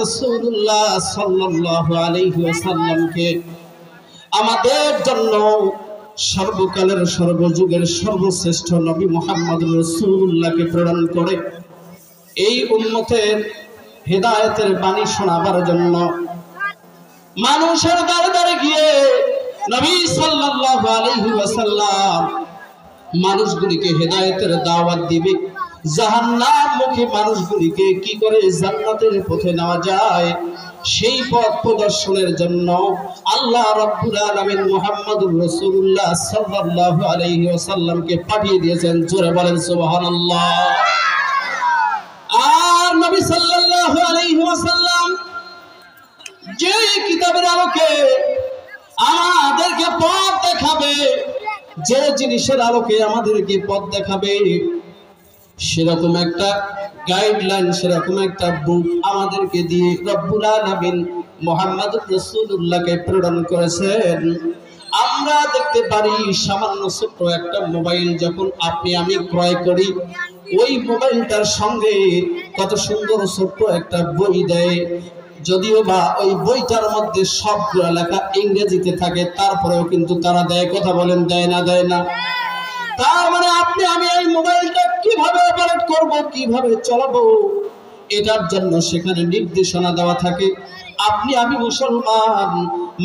রাসূলুল্লাহ সাল্লাল্লাহু আলাইহি ওয়াসাল্লামকে আমাদের জন্য সর্বকালের সর্বযুগের সর্বশ্রেষ্ঠ নবী মুহাম্মদুর রাসূলুল্লাহকে প্রেরণ করে এই উম্মতের হেদায়েতের বাণী শোনাবার জন্য মানুষের দ্বারে দ্বারে গিয়ে নবী সাল্লাল্লাহু আলাইহি ওয়াসাল্লাম মানুষগুলিকে হেদায়েতের দাওয়াত দিবে। জাহান্নামমুখী মানুষগুলিকে কি করে জান্নাতের পথে নেওয়া যায় সেই পথ প্রদর্শনের জন্য আল্লাহ রাব্বুল আলামিন মুহাম্মদুর রাসূলুল্লাহ সাল্লাল্লাহু আলাইহি ওয়াসাল্লামকে পাঠিয়ে দিয়েছেন। জোরে বলেন সুবহানাল্লাহ। আর নবী সাল্লাল্লাহু আলাইহি ওয়াসাল্লাম যে কিতাবের আলোকে আমাদেরকে পথ দেখাবে, যে জিনিসের আলোকে আমাদেরকে পথ দেখাবে, সেরকম একটা গাইডলাইন, সেরকম একটা বুক আমাদেরকে দিয়ে রব্বুল আলামিন মুহাম্মদুর রাসূলুল্লাহকে প্রেরণ করেছেন। আমরা দেখতে পারি সামান্য ছোট্ট একটা মোবাইল যখন আপনি আমি ক্রয় করি, ওই মোবাইলটার সঙ্গে কত সুন্দর ছোট্ট একটা বই দেয়। যদিও বা ওই বইটার মধ্যে সবগুলো লেখা ইংরেজিতে থাকে, তারপরেও কিন্তু তারা দেয়। কথা বলেন, দেয় না? দেয় না? তার মানে আপনি আমি এই মোবাইলটা কিভাবে অপারেট করব, কিভাবে চালাবো, এটার জন্য সেখানে নির্দেশনা দেওয়া থাকে। আপনি আমি মুসলমান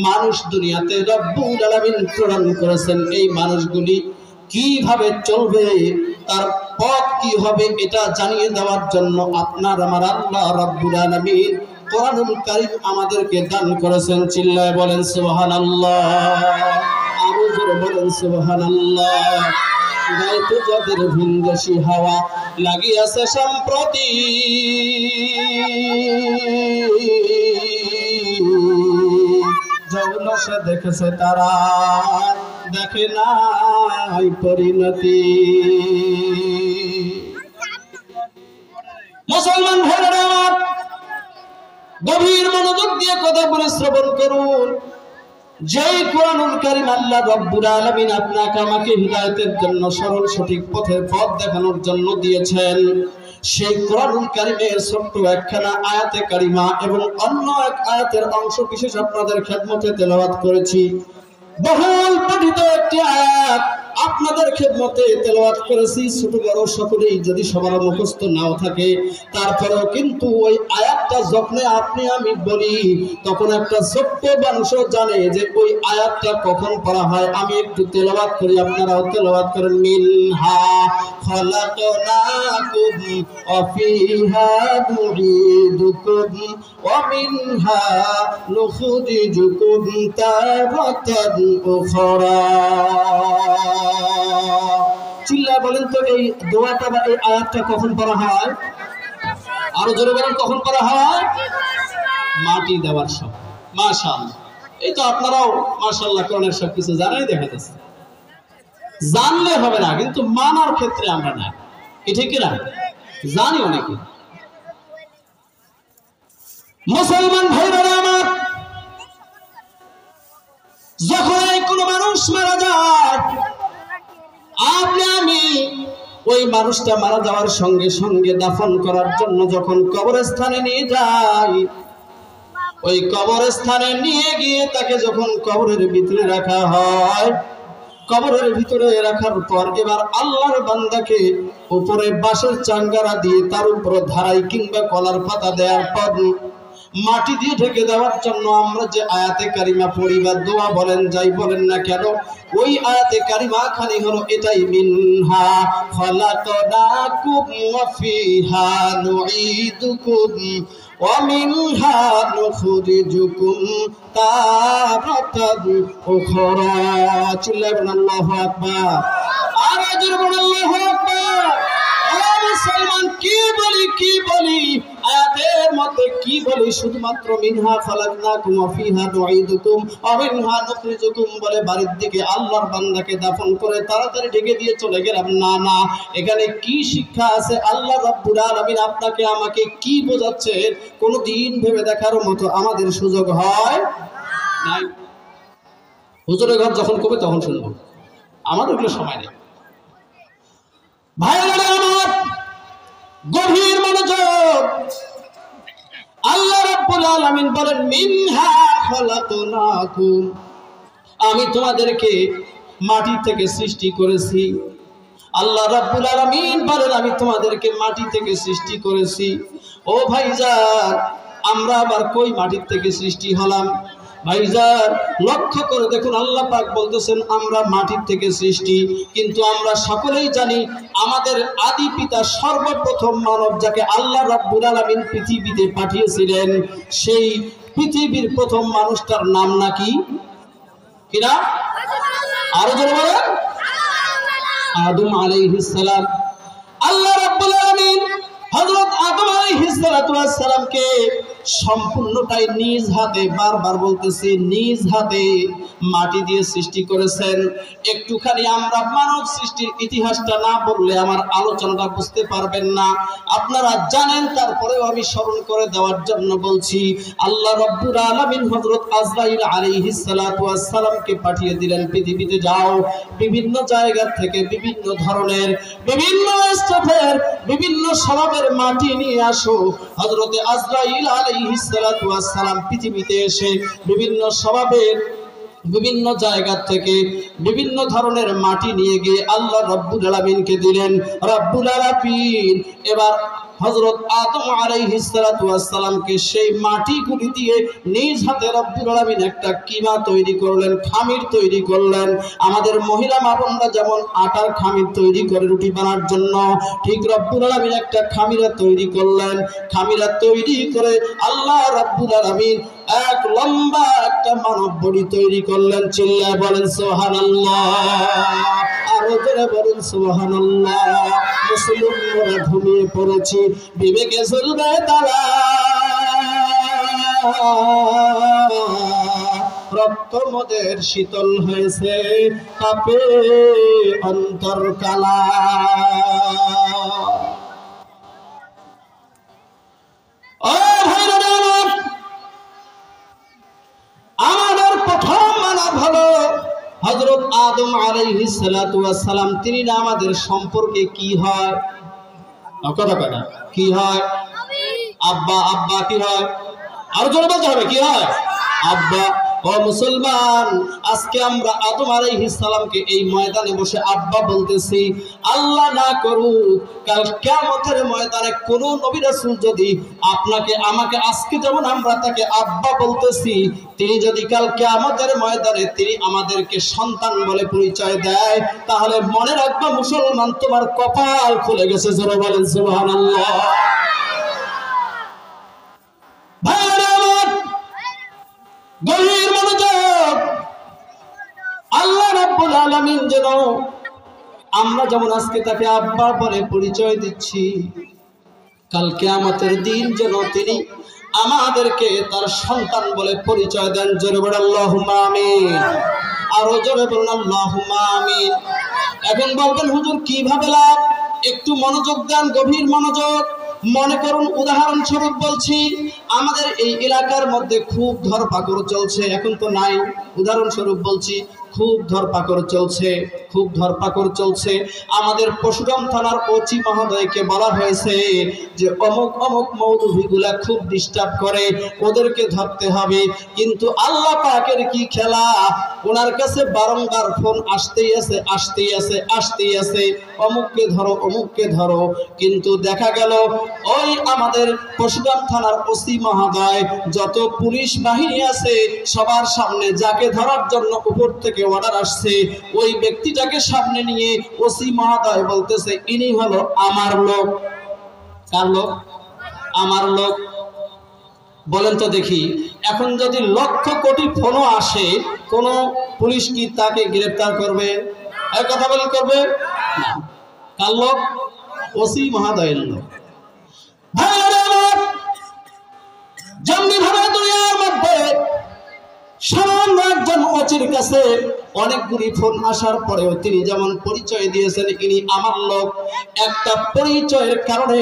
মানুষ দুনিয়াতে রব্বুল আলামিন প্রেরণ করেছেন এই মানুষগুলি কিভাবে চলবে, তার পথ কি হবে, এটা জানিয়ে দেওয়ার জন্য আপনার আমার আল্লাহ রব্বুল আলামিন কোরআনুল কারীম আমাদেরকে দান করেছেন। চিল্লায় বলেন সুবহানাল্লাহ। আরো জোরে বলেন সুবহানাল্লাহ। গাইতে যাদের ভিনদেশি হাওয়া লাগিয়াছে সম্প্রতি, যৌন সে দেখেছে তারা, দেখে নাই পরিণতি। মুসলমান ভাইরা আমার, গভীর মনোযোগ দিয়ে কথাগুলো শ্রবণ করুন। যেই কোরআনুল কারীম আল্লাহ রব্বুল আলামিন আপনাকে আমাকে হিদায়াতের জন্য সরল সঠিক পথের পথ দেখানোর জন্য দিয়েছেন, সেই কোরআনুল কারীমের ছোট্ট একখানা আয়াতে কারিমা এবং অন্য এক আয়াতের অংশ বিশেষ আপনাদের খেদমতে তেলাওয়াত করেছি। বহুল পঠিত একটি আয়াত আপনাদের খেদমতে তেলাওয়াত করেছি। ছোট বড় সকলেই যদি সবার মুখস্থ নাও থাকে, তারপরেও কিন্তু ওই আয়াতটা যখন আপনি আমি বলি তখন একটা ছোট্ট মানুষ জানে যে ওই আয়াতটা কখন পড়া হয়। আমি একটু তেলাওয়াত করি, আপনারাও তেলাওয়াত করেন। মিনহা খালাকনাকুম ওয়া ফিহা নুঈদুকুম ওয়া মিনহা নুখরিজুকুম তারাতান উখরা। চিল্লায় বলেন তো এই দোয়াটা বা এই আয়াতটা কখন পড়া হয়? আরো জোরে বলেন, কখন পড়া হয়? মাটি দেওয়ার সময়। মাশাআল্লাহ। এই তো আপনারাও মাশাআল্লাহ কোরআনের সবকিছু জানাই দেখা যাচ্ছে। জানলে হবে না, কিন্তু মানার ক্ষেত্রে আমরা না। কি ঠিক না? জানি অনেকে। মুসলমান ভাইরা আমার, যখন কোনো মানুষ মারা যায়, আপনি আমি ওই মানুষটা মারা যাওয়ার সঙ্গে সঙ্গে দাফন করার জন্য যখন কবরস্থানে নিয়ে যাই, ওই কবরস্থানে নিয়ে গিয়ে তাকে যখন কবরের ভিতরে রাখা হয়, কবরের ভিতরে রাখার পর এবার আল্লাহর বান্দাকে উপরে বাঁশের চাঙ্গারা দিয়ে তার উপর ধারাই কিংবা কলার পাতা দেওয়ার পর মাটি দিয়ে ঢেকে দেওয়ার জন্য আমরা যে আয়াতে কারিমা পড়ি বা দোয়া বলেন যাই বলেন না কেন, ওই আয়াতে কারিমা খানি হলো এটাই, মিনহা খালাকনাকুম ওয়া ফিহা নুঈদুকুম ওয়া মিনহা নুখরিজুকুম তারাতান উখরা। চিল্লায় বলেন আল্লাহু আকবার। আর জোরে বলেন আল্লাহু আকবার। মুসলমান কি বলি আয়াতের মধ্যে কি বলি? শুধুমাত্র মিনহা খালাকনাকুম ওয়া ফিহা নুঈদুকুম ওয়া মিনহা নুখরিজুকুম বলে বাড়ির দিকে আল্লাহর বান্দাকে দাফন করে তাড়াতাড়ি ঢেকে দিয়ে চলে গেলাম না। না, এখানে কি শিক্ষা আছে? আল্লাহ রাব্বুল আলামিন আপনাকে আমাকে কি বোঝাচ্ছে কোনদিন ভেবে দেখার মতো আমাদের সুযোগ হয় নাই। হুজুরের ঘর যখন কবে তখন শুনবো, আমার ওগুলো সময় নেই। ভাইরা আমার, গভীর মনোযোগ। আল্লাহ আলামিন বলেন মিনহা খালাকনাকুম, আমি তোমাদেরকে মাটি থেকে সৃষ্টি করেছি। আল্লাহ রাব্বুল আলামিন বলেন আমি তোমাদেরকে মাটি থেকে সৃষ্টি করেছি। ও ভাইজান, আমরা আবার কই মাটির থেকে সৃষ্টি হলাম? ভাইজান লক্ষ্য করে দেখুন, আল্লাহ পাক বলতেছেন আমরা মাটির থেকে সৃষ্টি, কিন্তু আমরা সকলেই জানি আমাদের আদি পিতা সর্বপ্রথম মানব যাকে আল্লাহ রাব্বুল আলামিন পৃথিবীতে পাঠিয়েছিলেন, সেই পৃথিবীর প্রথম মানুষটার নাম নাকি কিনা? আরো জোরে বলেন, আদম আলাইহিস সালাম। আল্লাহ রাব্বুল আলামিন হযরত আদম আলাইহিস সালামকে সম্পূর্ণটাই নিজ হাতে, বারবার বলতেছি নিজ হাতে মাটি দিয়ে সৃষ্টি করেছেন। একটুখানি আমরা মানব সৃষ্টির ইতিহাসটা না বললে আমার আলোচনাটা বুঝতে পারবেন না। আপনারা জানেন, তারপরেও আমি স্মরণ করে দেওয়ার জন্য বলছি। আল্লাহ রাব্বুল আলামিন হযরত আজরাইল আলাইহিস সালামকে পাঠিয়ে দিলেন পৃথিবীতে, যাও বিভিন্ন জায়গা থেকে বিভিন্ন ধরনের, বিভিন্ন স্টেপের, বিভিন্ন স্বভাবের মাটি নিয়ে আসো। হযরত আজরাইল আলাইহিস সালাম পৃথিবীতে এসে বিভিন্ন স্বভাবের, বিভিন্ন জায়গা থেকে বিভিন্ন ধরনের মাটি নিয়ে গিয়ে আল্লাহ রাব্বুল আলামিনকে দিলেন। রাব্বুল আলামিন এবার হযরত আদম আলাইহিস সালামকে সেই মাটিগুলি দিয়ে নিজ হাতে রব্বুল আলামিন একটা কিমা তৈরি করলেন, খামির তৈরি করলেন। আমাদের মহিলা মা বোনরা যেমন আটার খামির তৈরি করে রুটি বানার জন্য, ঠিক রব্বুল আলামিন একটা খামিরা তৈরি করলেন। খামিরা তৈরি করে আল্লাহ রাব্বুল আলামিন এক লম্বা একটা মানব বডি তৈরি করলেন। চিল্লায় বলেন সুবহানাল্লাহ, আরো জোরে বলেন সুবহানাল্লাহ। মুসলমানরা ঘুমিয়ে পড়েছি, বিবেকে চলবে তারা, রক্ত মোদের শীতল হয়েছে, তাপে অন্তর কালা। ও ভাইরা আমার, আমাদের প্রথম মানব হলো হযরত আদম আলাইহিস সালাম। তিনি না আমাদের সম্পর্কে কি হয়, কথা কথা কি হয়? আব্বা। আব্বা কি হয়? আরো জোরে বলতে হবে, কি হয়? আব্বা। ও মুসলমান, আজকে আমরা আদম আলাইহিস সালামকে এই ময়দানে বসে আব্বা বলতেছি। আল্লাহ না করুক কাল কিয়ামতের ময়দানে কোন নবী রাসূল যদি আপনাকে আমাকে আজকে যেমন আমরা তাকে আব্বা বলতেছি, তিনি যদি কাল কিয়ামতের ময়দানে তিনি আমাদেরকে সন্তান বলে পরিচয় দেয়, তাহলে মনে রাখবা মুসলমান, তোমার কপাল খুলে গেছে। জোরে বলেন সুবহানাল্লাহ। গভীর মনোযোগ। আল্লাহ রাব্বুল আলামিন যেন আমরা যেমন আজকে তাকে আব্বা বলে পরিচয় দিচ্ছি, কাল কিয়ামতের দিন যেন তিনি আমাদেরকে তার সন্তান বলে পরিচয় দেন। জোরে বলেন আল্লাহুম্মা আমিন। আরো জোরে বলেন আল্লাহুম্মা আমিন। এখন বলবেন হুজুর কিভাবে লাভ? একটু মনোযোগ দেন, গভীর মনোযোগ। মনে করুন, উদাহরণস্বরূপ বলছি, আমাদের এই এলাকার মধ্যে খুব ধরপাকড় চলছে, এখন তো নাই, উদাহরণস্বরূপ বলছি, খুব ধরপাকড় চলছে, খুব ধরপাকড় চলছে। আমাদের পশুরাম থানার ওসি মহোদয়কে বলা হয়েছে যে অমুক অমুক মৌলভীগুলা খুব ডিস্টার্ব করে, ওদেরকে ধরতে হবে। কিন্তু আল্লাহ পাকের কি খেলা, ওনার কাছে বারংবার ফোন আসতেই আছে, আসতেই আছে, আসতেই আছে, অমুককে ধরো, অমুককে ধরো। কিন্তু দেখা গেল ওই আমাদের পশুরাম থানার ওসি মহোদয় যত পুলিশ বাহিনী আছে সবার সামনে যাকে ধরার জন্য উপর থেকে অর্ডার আসছে, ওই ব্যক্তিটাকে সামনে নিয়ে ওসি মহোদয় বলতেছে ইনি হলো আমার লোক। কার লোক? আমার লোক। বলেন তো দেখি, এখন যদি লক্ষ কোটি ফোনও আসে, কোন পুলিশ কি তাকে গ্রেফতার করবে? এই কথা বলেন, করবে না। কার লোক? ওসি মহোদয়ের লোক। যেমনি ভাবে দুনিয়ার মধ্যে সামান্য একজন ওসির কাছে অনেকগুলি ফোন আসার পরেও তিনি যেমন পরিচয় দিয়েছেন ইনি আমার লোক, একটা পরিচয়ের কারণে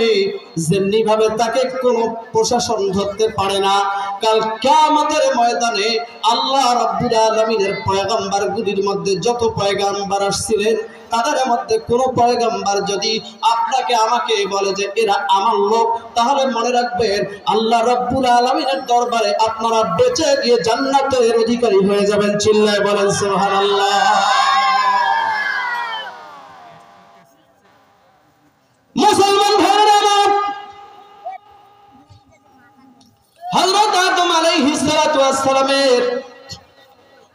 যেমনি ভাবে তাকে কোনো প্রশাসন ধরতে পারে না, কাল কিয়ামতের ময়দানে আল্লাহ রাব্বুল আলামিনের পয়গম্বরগুলির মধ্যে যত পয়গম্বর আসছিলেন তাদের মধ্যে কোন পয়গম্বর যদি আপনাকে আমাকে বলে যে এরা আমার লোক, তাহলে মনে রাখবেন আল্লাহ রাব্বুল আলামিনের দরবারে আপনারা বেঁচে গিয়ে জান্নাতের অধিকারী হয়ে যাবেন। চিল্লায় বলেন সুবহানাল্লাহ। মুসলমান ভাইরা আমার, হযরত আদম আলাইহিস সালাতু ওয়াস সালামের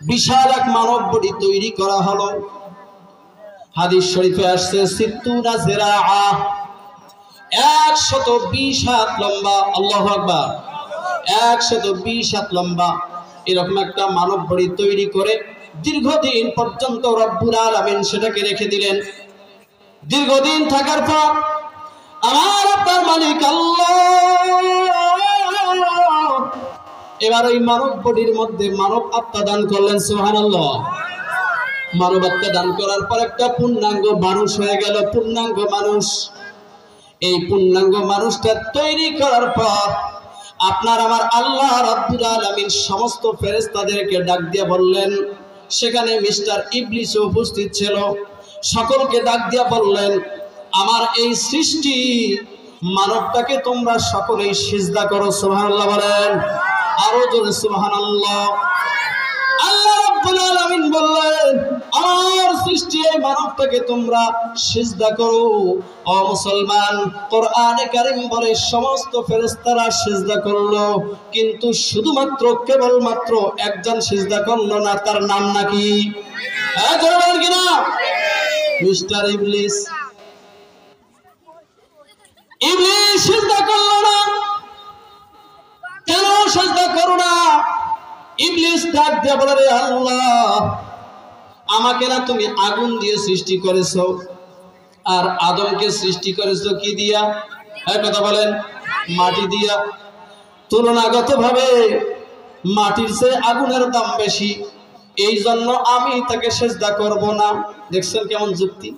বিশাল এক মানব বডি তৈরি করা হলো। হাদিস শরীফে আসছে 60 জিরাআ, 120 হাত লম্বা। আল্লাহু আকবার। 120 হাত লম্বা এরকম একটা মানব বডি তৈরি করে দীর্ঘদিন পর্যন্ত রব্বুল আলামিন সেটাকে রেখে দিলেন। দীর্ঘদিন থাকার পর আমার আপনার মালিক আল্লাহ এবার ওই মানব বডির মধ্যে মানব আত্মা দান করলেন। সুবহানাল্লাহ। মানব আত্মা দান করার পর একটা পূর্ণাঙ্গ মানুষ হয়ে গেল, পূর্ণাঙ্গ মানুষ। এই পূর্ণাঙ্গ মানুষটা তৈরি করার পর আপনার আমার আল্লাহ রাব্বুল আলামিন সমস্ত ফেরেশতাদেরকে ডাক দিয়ে বললেন, সেখানে মিস্টার ইবলিস উপস্থিত ছিল, সকলকে ডাক দিয়ে বললেন, আমার এই সৃষ্টি মানবটাকে তোমরা সকলেই সিজদা করো। সুবহানাল্লাহ বলেন, আরো জোরে সুবহানাল্লাহ। আল্লাহ রাব্বুল আলামিন বললেন, আমার সৃষ্টি এই মানবটাকে তোমরা সিজদা করো। ও মুসলমান, কোরআনে কারীম বলে সমস্ত ফেরেশতারা সিজদা করলো, কিন্তু শুধুমাত্র কেবলমাত্র একজন সিজদা করলো না। তার নাম নাকি? হ্যাঁ বলেন কিনা? মিস্টার ইবলিস। ইবলিস সিজদা করলো না। কেন সিজদা করো না? ইবলিস ডাক দিয়ে বলে, রে আল্লাহ, আমাকে না তুমি আগুন দিয়ে সৃষ্টি করেছো, আর আদমকে সৃষ্টি করেছো কি দিয়া? এই কথা বলেন, মাটি দিয়া। তুলনাগতভাবে মাটির চেয়ে আগুনের দাম বেশি, এই জন্য আমি তাকে সিজদা করব না। দেখছেন কেমন যুক্তি?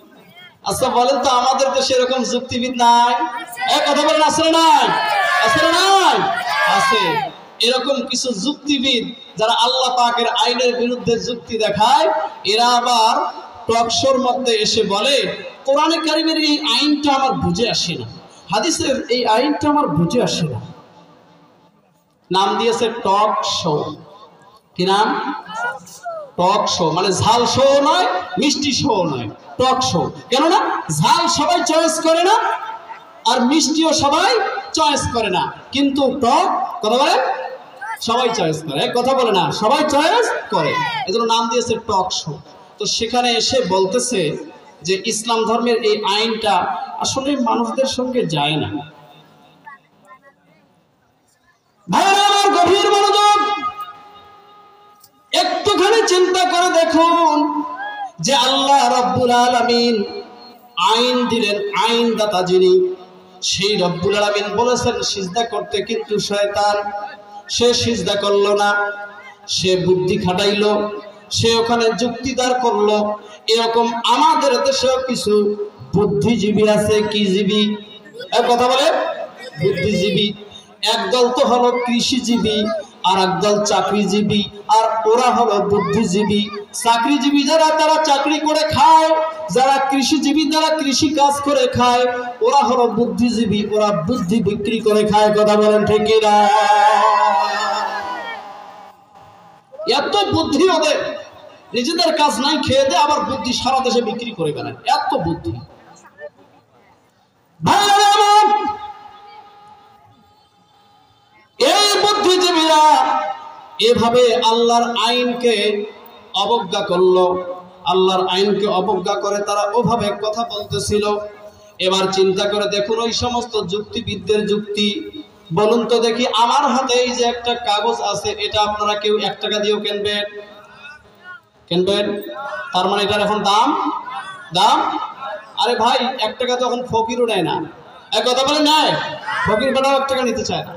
আচ্ছা বলেন তো, আমাদের দেশে এরকম যুক্তিবিদ নাই? এই কথা বলেন, আছে না নাই? আছে না নাই? আছে। এরকম কিছু যুক্তিবিদ যারা আল্লাহ পাকের আইনের বিরুদ্ধে যুক্তি দেখায়, এরা আবার টকশোর মধ্যে এসে বলে, কোরআনে কারীমের এই আইনটা আমার বুঝে আসে না, হাদিসের এই আইনটা আমার বুঝে আসে না। নাম দিয়েছে টক শো। কি নাম? Talk show. মানে ঝাল শো নয়, মিষ্টি শো নয়, টক শো। কেননা ঝাল সবাই চয়েস করে না, আর মিষ্টিও সবাই চয়েস করে না, কিন্তু টক কথা বলে সবাই চয়েস করে। কথা বলে না, সবাই চয়েস করে, এজন্য নাম দিয়েছে টক শো। তো সেখানে এসে বলতেছে যে ইসলাম ধর্মের এই আইনটা আসলে মানুষদের সঙ্গে যায় না। ভাইরা আমার, গভীর মনোযোগ, একটুখানি চিন্তা করে দেখুন যে আল্লাহ রাব্বুল আলামিন আইন দিলেন, আইনদাতা যিনি, সেই রব্বুল আলামিন বলেছেন সিজদা করতে, কিন্তু শয়তান সে সিজদা করলো না, সে বুদ্ধি খাটাইলো, সে ওখানে যুক্তিদার করলো। এরকম আমাদের দেশেও কিছু বুদ্ধিজীবী আছে। কি জীবী? কথা বলে, বুদ্ধিজীবী। একদল তো হলো কৃষিজীবী, আর একদল চাকরিজীবী, আর ওরা হলো বুদ্ধিজীবী। চাকরিজীবী যারা, তারা চাকরি করে খায়, যারা কৃষিজীবী তারা কৃষি কাজ করে খায়, ওরা হলো বুদ্ধিজীবী, ওরা বুদ্ধি বিক্রি করে খায়। কথা বলেন ঠিক কিনা? এত বুদ্ধি ওদের, নিজেদের কাজ নাই, খেয়ে দেয়, আবার বুদ্ধি সারা দেশে বিক্রি করে বেড়ায়। এত বুদ্ধি। এই বুদ্ধিজীবীরা এভাবে আল্লাহর আইনকে অবজ্ঞা করলো, আল্লাহর আইনকে অবজ্ঞা করে তারা ওভাবে কথা বলতেছিল। এবার চিন্তা করে দেখুন ওই সমস্ত যুক্তিবিদদের যুক্তি। বলুন তো দেখি, আমার হাতে এই যে একটা কাগজ আছে, এটা আপনারা কেউ 1 টাকা দিয়েও কিনবেন? তার মানে এটার এখন দাম। আরে ভাই, 1 টাকা তো এখন ফকিরও নেয় না। এক কথা বলে নেয়, ফকির বেটাও 1 টাকা নিতে চায় না।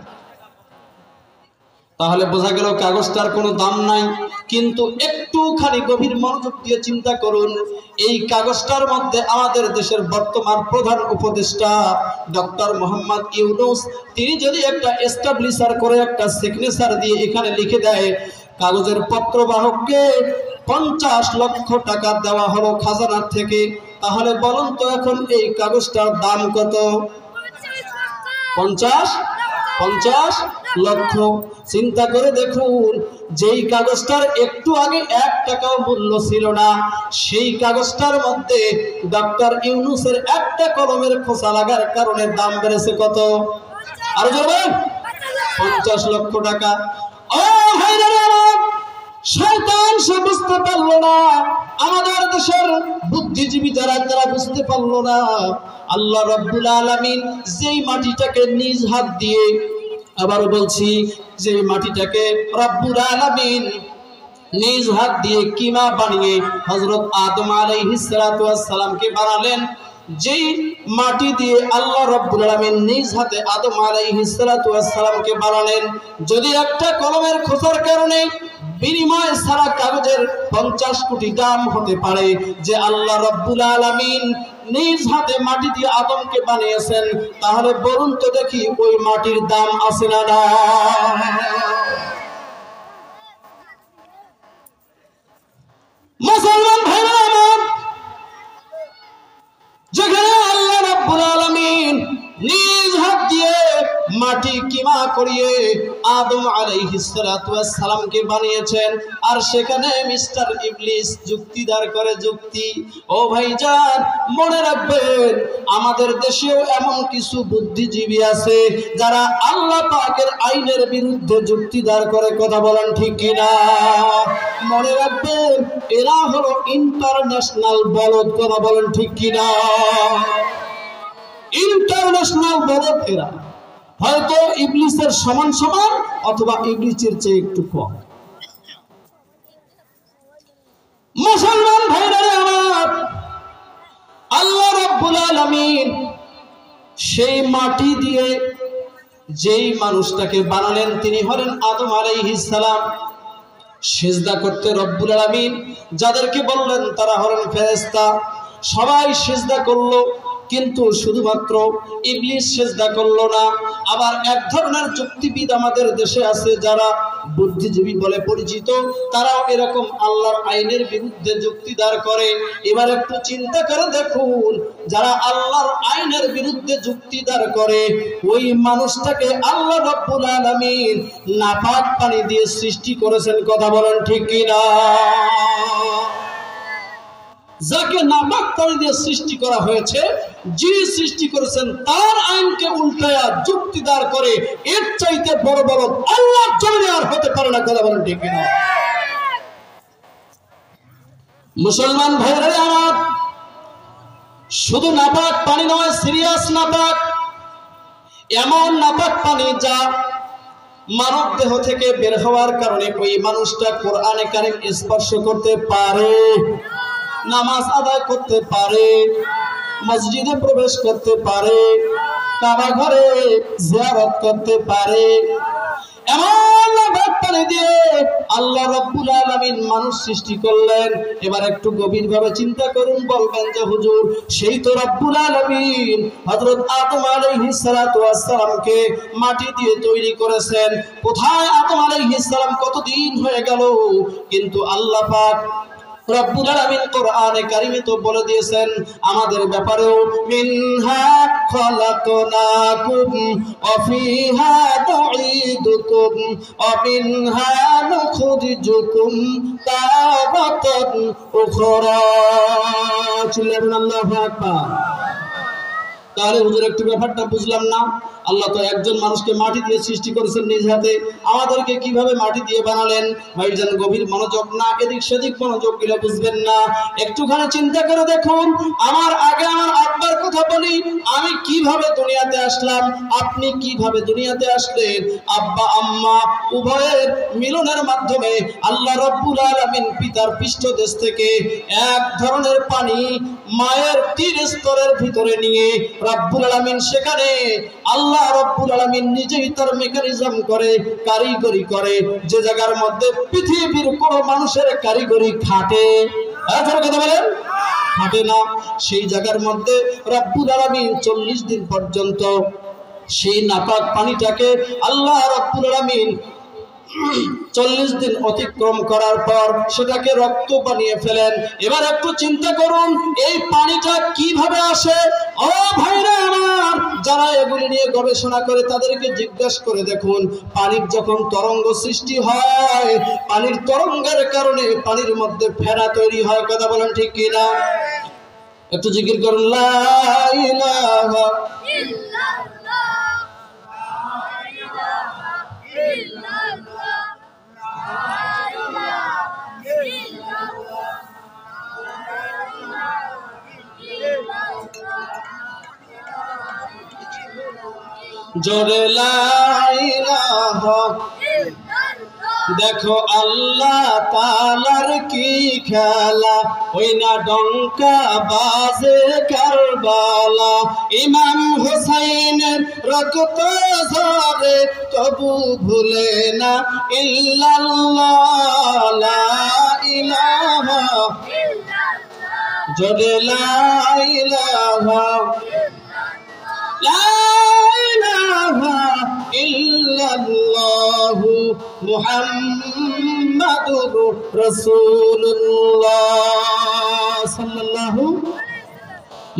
তাহলে বোঝা গেল কাগজটার কোনো দাম নাই। কিন্তু একটু একটুখানি গভীর মনোযোগ দিয়ে চিন্তা করুন, এই কাগজটার মধ্যে আমাদের দেশের বর্তমান প্রধান উপদেষ্টা ডক্টর মোহাম্মদ ইউনূস তিনি যদি একটা এস্টাবলিশার করে একটা সিগনেচার দিয়ে এখানে লিখে দেয় কাগজের পত্রবাহককে 50 লক্ষ টাকা দেওয়া হলো খাজানার থেকে, তাহলে বলুন তো এখন এই কাগজটার দাম কত? 50 লক্ষ। চিন্তা করে দেখুন, যেই কাগজটার একটু আগে 1 টাকাও মূল্য ছিল না, সেই কাগজটার মধ্যে ডক্টর ইউনূসের একটা কলমের খোঁচা লাগার কারণে দাম বেড়েছে কত? আরো বলবেন? 50 লক্ষ টাকা। ও ভাইরা, শয়তান সে বুঝতে পারলো না, আমাদের দেশের বুদ্ধিজীবী যারা বুঝতে পারলো না, আল্লাহ রাব্বুল আলামিন যেই মাটিটাকে নিজ হাত দিয়ে, আবার বলছি, যে মাটিটাকে রব্বুল আলামিন নিজ হাত দিয়ে কিমা বানিয়ে হযরত আদম আলাইহিস সালাতু ওয়াস সালামকে বানালেন, যেই মাটি দিয়ে আল্লাহ রাব্বুল আলামিন নিজ হাতে আদম আলাইহিস সালাতু ওয়াস সালামকে বানালেন, যদি একটা কলমের খোঁচার কারণে বিনিময় সারা কাগজের 50 কোটি দাম হতে পারে, যে আল্লাহ রাব্বুল আলামিন নিজ হাতে মাটি দিয়ে আদমকে বানিয়েছেন, তাহলে বলুন তো দেখি ওই মাটির দাম আছে না না? মুসলমান ভাইরা আমার, যেখানে আল্লাহ রাব্বুল আলামিন নিজ হাত দিয়ে মাটি কিমা করিয়ে আদম আলাইহিস সালাতু ওয়াস সালামকে বানিয়েছেন, আর সেখানে মিস্টার ইবলিস যুক্তিদার করে যুক্তি। ও ভাইজান, মনে রাখবেন, আমাদের দেশেও এমন কিছু বুদ্ধিজীবী আছে যারা আল্লাহ পাকের আইনের বিরুদ্ধে যুক্তিদার করে, কথা বলেন ঠিক কিনা? মনে রাখবেন, এরা হলো ইন্টারন্যাশনাল বলদ, কথা বলেন ঠিক কিনা? ইন্টারন্যাশনাল বলদ এরা, হয়তো ইবলিসের সমান সমান অথবা ইবলিসের চেয়ে একটু কম। মুসলমান ভাইরা আমার, আল্লাহ রাব্বুল আলামিন সেই মাটি দিয়ে যেই মানুষটাকে বানালেন তিনি হলেন আদম আলাইহিস সালাম। সিজদা করতে রব্বুল আলামিন যাদেরকে বললেন তারা হলেন ফেরেশতা, সবাই সিজদা করলো, কিন্তু শুধুমাত্র ইবলিস সিজদা করলো না। আবার এক ধরনের যুক্তিবিদ আমাদের দেশে আছে যারা বুদ্ধিজীবী বলে পরিচিত, তারাও এরকম আল্লাহর আইনের বিরুদ্ধে যুক্তিদার করে। এবার একটু চিন্তা করে দেখুন, যারা আল্লাহর আইনের বিরুদ্ধে যুক্তিদার করে, ওই মানুষটাকে আল্লাহ রাব্বুল আলামিন নাপাক পানি দিয়ে সৃষ্টি করেছেন, কথা বলেন ঠিক কিনা? যাকে নাপাক পানি দিয়ে সৃষ্টি করা হয়েছে, যিনি সৃষ্টি করেছেন তার আইনকে উল্টায়া যুক্তিদার করে, এর চাইতে বড় বড় আল্লাহর জমিনে আর হতে পারে না, কথা বলেন ঠিক কিনা? মুসলমান ভাইরা আমার, শুধু নাপাক পানি নয়, সিরিয়াস নাপাক, এমন নাপাক পানি যা মানব দেহ থেকে বের হওয়ার কারণে ওই মানুষটা কোরআনে কারীম স্পর্শ করতে পারে, নামাজ আদায় করতে পারে, মসজিদে প্রবেশ করতে পারে, কাবা ঘরে জিয়ারত করতে পারে। এমন নাপাক পানি দিয়ে আল্লাহ রাব্বুল আলামিন মানুষ সৃষ্টি করলেন। এবার একটু গভীরভাবে চিন্তা করুন, বলবেন যে হুজুর, সেই তো রাব্বুল আলামিন হযরত আদম আলাইহিস সালাতু ওয়াস সালামকে মাটি দিয়ে তৈরি করেছেন। কোথায় আদম আলাইহিস সালাম, কতদিন হয়ে গেল, কিন্তু আল্লাহ পাক রব্বুল আলামিন কোরআনে কারীমে তো বলে দিয়েছেন আমাদের ব্যাপারেও, মিনহা খলাকনাকুম ওয়া ফিহা নুঈদুকুম ওয়া মিনহা নুখরিজুকুম তারাতান উখরা। চিল্লাবেন আল্লাহু আকবার। তাহলে হুজুর একটু ব্যাপারটা বুঝলাম না, আল্লাহ তো একজন মানুষকে মাটি দিয়ে সৃষ্টি করেছেন নিজ হাতে, আমাদেরকে কিভাবে মাটি দিয়ে বানালেন? ভাইজান গভীর মনোযোগ না, এদিক সেদিক মনোযোগ দিলে বুঝবেন না। একটুখানি চিন্তা করে দেখুন, আমার আগে আমার আব্বার কথা বলি, আমি কিভাবে দুনিয়াতে আসলাম, আপনি কিভাবে দুনিয়াতে আসলেন। আব্বা আম্মা উভয়ের মিলনের মাধ্যমে আল্লাহ রাব্বুল আলামিন পিতার পৃষ্ঠদেশ থেকে এক ধরনের পানি মায়ের 3 স্তরের ভিতরে নিয়ে রাব্বুল আলামিন সেখানে আল্লাহ আল্লাহ রাব্বুল আলামিন নিজেই তার মেকানিজম করে, কারিগরি করে, যে জায়গার মধ্যে পৃথিবীর কোন মানুষের কারিগরি খাটে, কথা বলেন, খাটে না, সেই জায়গার মধ্যে রাব্বুল আলামিন 40 দিন পর্যন্ত সেই নাপাক পানিটাকে আল্লাহ রাব্বুল আলামিন 40 দিন অতিক্রম করার পর সেটাকে রক্ত বানিয়ে ফেলেন। এবার একটু চিন্তা করুন, এই পানিটা কিভাবে আসে? ও ভাইরা আমার, যারা এগুলি নিয়ে গবেষণা করে তাদেরকে জিজ্ঞাসা করে দেখুন, পানির যখন তরঙ্গ সৃষ্টি হয়, পানির তরঙ্গের কারণে পানির মধ্যে ফেনা তৈরি হয়, কথা বলেন ঠিক কিনা? একটু জিকির করুন, লা ইলাহা জোরে লা ইলাহা। দেখো আল্লাহ তাআলার কি খেলা, ওই না ডঙ্কা বাজে কারবালা, ইমাম হুসাইনের রক্ত ঝরে তবু ভুলে না ইল্লাল্লাহ, লা ইলাহা জোরে লা ইলাহা, লা ইলাহা ইল্লাল্লাহু মুহাম্মাদুর রাসূলুল্লাহ সাল্লাল্লাহু।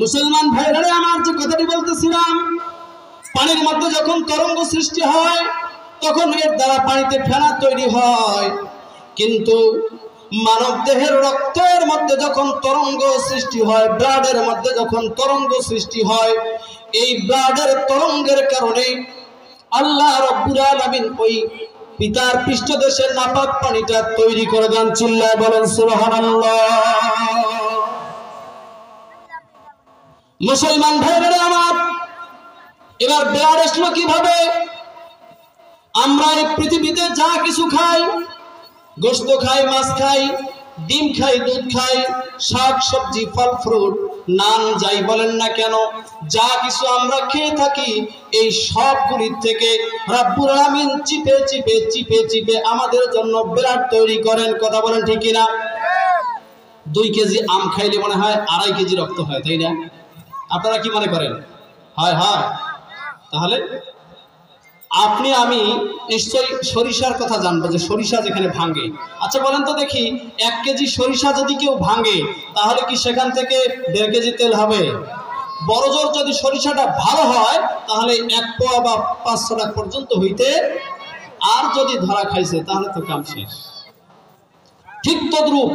মুসলমান ভাইরা আমার, যে কথাটি বলতেছিলাম, পানির মধ্যে যখন তরঙ্গ সৃষ্টি হয় তখন এর দ্বারা পানিতে ফেনা তৈরি হয়, কিন্তু মানব দেহের রক্তের মধ্যে যখন তরঙ্গ সৃষ্টি হয়, ব্লাডের মধ্যে যখন তরঙ্গ সৃষ্টি হয়, এই ব্লাডের তরঙ্গের কারণে আল্লাহ রাব্বুল আলামিন ওই পিতার পৃষ্ঠদেশের নাপাক পানিটা তৈরি করে দেন। চিল্লায় বলেন সুবহানাল্লাহ। মুসলমান ভাইরা আমার, এবার ব্লাড আসলো কিভাবে? আমরা এই পৃথিবীতে যা কিছু খাই, গোশত খাই, মাছ খাই, ডিম খাই, দুধ খাই, শাক সবজি, ফল ফ্রুট, নান যাই বলেন না কেন, যা কিছু আমরা খেয়ে থাকি, এই সবগুলির থেকে রাব্বুল আলামিন চিপে চিপে চিপে চিপে আমাদের জন্য ব্লাড তৈরি করেন, কথা বলেন ঠিক কিনা? 2 কেজি আম খাইলে মনে হয় 2.5 কেজি রক্ত হয়, তাই না? আপনারা কি মনে করেন? হয় হয়। তাহলে আপনি আমি নিশ্চয়ই সরিষার কথা জানবো, যে সরিষা যেখানে ভাঙে। আচ্ছা বলেন তো দেখি, 1 কেজি সরিষা যদি কেউ ভাঙে তাহলে কি সেখান থেকে 1.5 কেজি তেল হবে? বড় জোর যদি সরিষাটা ভালো হয় তাহলে 1 পোয়া বা 500 টাকা পর্যন্ত হইতে, আর যদি ধরা খাইছে তাহলে তো কাম শেষ। ঠিক তদ্রূপ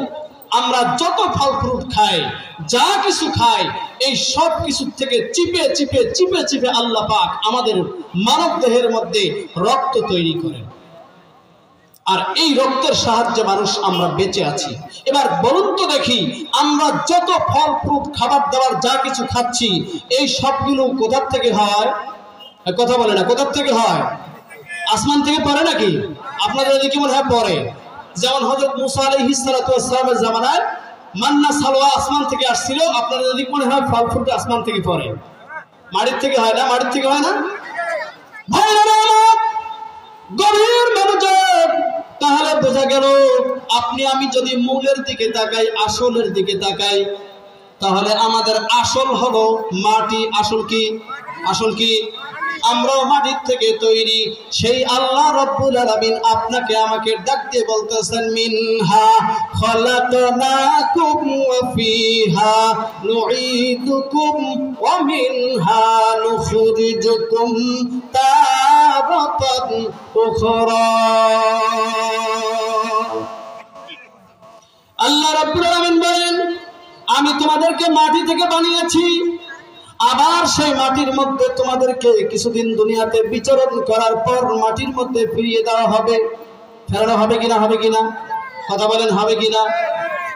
আমরা যত ফল ফ্রুট খাই, যা কিছু খাই, এই সব কিছু থেকে চিপে চিপে চিপে চিপে আল্লাহ পাক আমাদের মানব দেহের মধ্যে রক্ত তৈরি করেন, আর এই রক্তের সাহায্যে মানুষ আমরা বেঁচে আছি। এবার বলুন তো দেখি, আমরা যত ফল ফ্রুট, খাবার দাবার যা কিছু খাচ্ছি, এই সবগুলো কোথার থেকে হয়? কথা বলে না, কোথার থেকে হয়? আসমান থেকে পড়ে নাকি? আপনাদের এদিকে মনে হয় পড়ে। যেমন হযরত মুসা আলাইহিস সালাতু ওয়াস সালামের জামানায় মান্না সালোয়া আসমান থেকে আসছিল, আপনাদের এদিকে মনে হয় ফল ফ্রুট আসমান থেকে পড়ে, মাটির থেকে হয় না? মাটির থেকে হয় না? ভাইরা আমার, গভীর মনোযোগ। তাহলে বোঝা গেল, আপনি আমি যদি মূলের দিকে তাকাই, আসলের দিকে তাকাই, তাহলে আমাদের আসল হলো মাটি। আসল কি? আসল কি? আমরাও মাটির থেকে তৈরি। সেই আল্লাহ রাব্বুল আলামিন আপনাকে আমাকে ডাক দিয়ে বলতেছেন, মিনহা খালাকনাকুম ওয়া ফিহা নুঈদুকুম ওয়া মিনহা নুখরিজুকুম তারাতান উখরা। আল্লাহ রাব্বুল আলামিন বলেন, আমি তোমাদেরকে মাটি থেকে বানিয়েছি, আবার সেই মাটির মধ্যে তোমাদেরকে কিছুদিন দুনিয়াতে বিচরণ করার পর মাটির মধ্যে ফিরিয়ে দেওয়া হবে। ফেরানো হবে কিনা? হবে কিনা? কথা বলেন, হবে কিনা?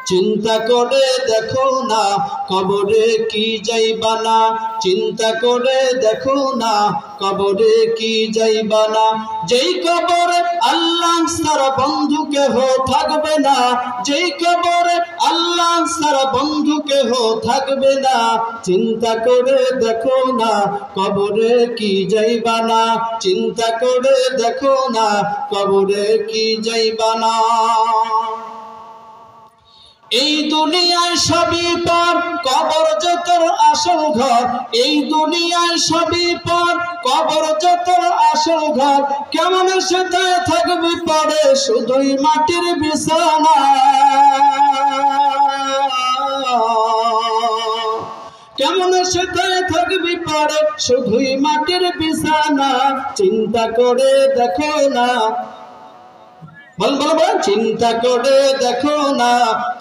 চিন্তা করে দেখো না কবরে কি যাইবা না, চিন্তা করে দেখো না কবরে কি যাইবা না, যেই কবরে আল্লাহ ছাড়া বন্ধুকে কেহ থাকবে না, যেই কবরে আল্লাহ ছাড়া বন্ধু কেহ থাকবে না। চিন্তা করে দেখো না কবরে কি যাইবা না, চিন্তা করে দেখো না কবরে কি যাইবা না। এই দুনিয়ায় সবই পর, কবর যত আসল ঘর। এই দুনিয়ায় সবই পর, কবর যত আসল ঘর। কেমন সেটাই থাকবি পরে শুধুই মাটির বিছানা, কেমন সেটাই থাকবি পরে শুধুই মাটির বিছানা। চিন্তা করে দেখো না, বল বল বল, চিন্তা করে দেখো না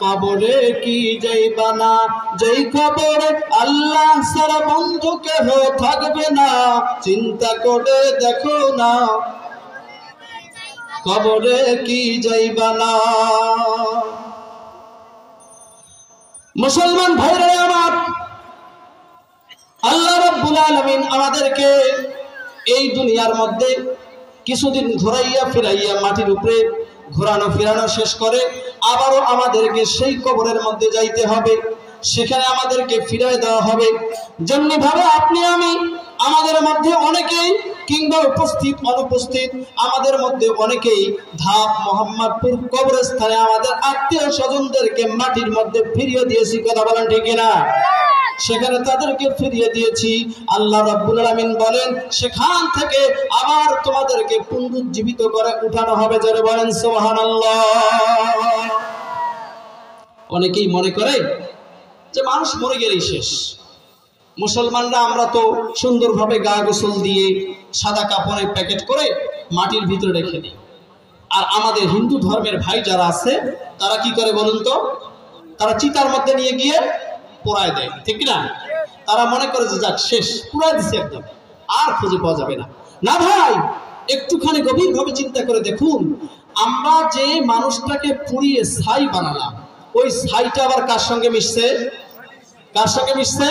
কবরে কি যাইবা না। যেই কবরে আল্লাহ ছাড়া বন্ধু কেহ থাকবে না, চিন্তা করে দেখো না কবরে কি যাইবা না। মুসলমান ভাইরা আমার, আল্লাহ রাব্বুল আলামিন আমাদেরকে এই দুনিয়ার মধ্যে কিছুদিন ঘোরাইয়া ফিরাইয়া মাটির উপরে ঘোরানো ফিরানো শেষ করে আবারও আমাদেরকে সেই কবরের মধ্যে যাইতে হবে, সেখানে আমাদেরকে ফিরিয়ে দেওয়া হবে। যেমনি ভাবে আপনি আমি, আমাদের মধ্যে অনেকেই কিংবা উপস্থিত অনুপস্থিত আমাদের মধ্যে অনেকেই ধাপ মোহাম্মদপুর কবরস্থানে আমাদের আত্মীয় স্বজনদেরকে মাটির মধ্যে ফিরিয়ে দিয়েছি, কথা বলেন ঠিক কিনা? সেখানে তাদেরকে ফিরিয়ে দিয়েছি। আল্লাহ রাব্বুল আলামিন বলেন সেখান থেকে আবার তোমাদেরকে পুনরুজ্জীবিত করে উঠানো হবে, যারা বলেন সুবহানাল্লাহ। অনেকেই মনে করে যে মানুষ মরে গেলেই শেষ। মুসলমানরা আমরা তো সুন্দরভাবে গা গোসল দিয়ে সাদা কাপড়ে প্যাকেট করে মাটির ভিতরে রেখে দিই। আর আমাদের হিন্দু ধর্মের ভাই যারা আছে তারা কি করে বলুন তো? তারা চিতার মধ্যে নিয়ে গিয়ে পোড়ায় দেয়, ঠিক না? তারা মনে করে যে যাক শেষ, পুরাই দিছে একদম, আর খুঁজে পাওয়া যাবে না। না ভাই, একটুখানি গভীরভাবে চিন্তা করে দেখুন, আমরা যে মানুষটাকে পুড়িয়ে ছাই বানালাম, ওই ছাইটা আবার কার সঙ্গে মিশছে? কার সঙ্গে মিশছে?